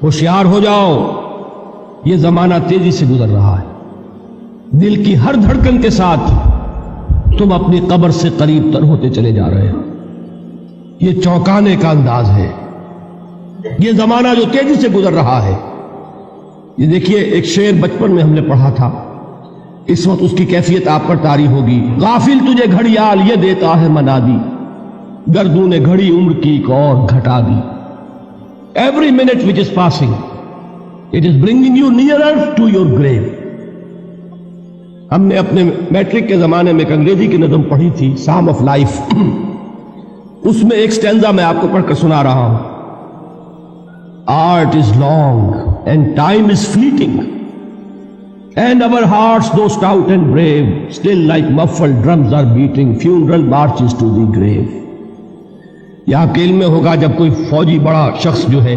ہوشیار ہو جاؤ، یہ زمانہ تیزی سے گزر رہا ہے، دل کی ہر دھڑکن کے ساتھ تم اپنی قبر سے قریب تر ہوتے چلے جا رہے ہو۔ یہ چونکانے کا انداز ہے، یہ زمانہ جو تیزی سے گزر رہا ہے۔ یہ دیکھیے، ایک شعر بچپن میں ہم نے پڑھا تھا، اس وقت اس کی کیفیت آپ پر طاری ہوگی۔ غافل تجھے گھڑیال یہ دیتا ہے منادی، گردوں نے گھڑی عمر کی ایک اور گھٹا دی۔ Every minute which is passing, it is bringing you nearer to your grave۔ ہم نے اپنے میٹرک کے زمانے میں ایک انگریزی کی نظم پڑھی تھی، سام آف لائف، اس میں ایک سٹینزا میں آپ کو پڑھ کر سنا رہا ہوں۔ Art is long and time is fleeting, and our hearts though stout and brave, still like muffled drums are beating funeral marches to the grave۔ یہاں کیل میں ہوگا جب کوئی فوجی بڑا شخص جو ہے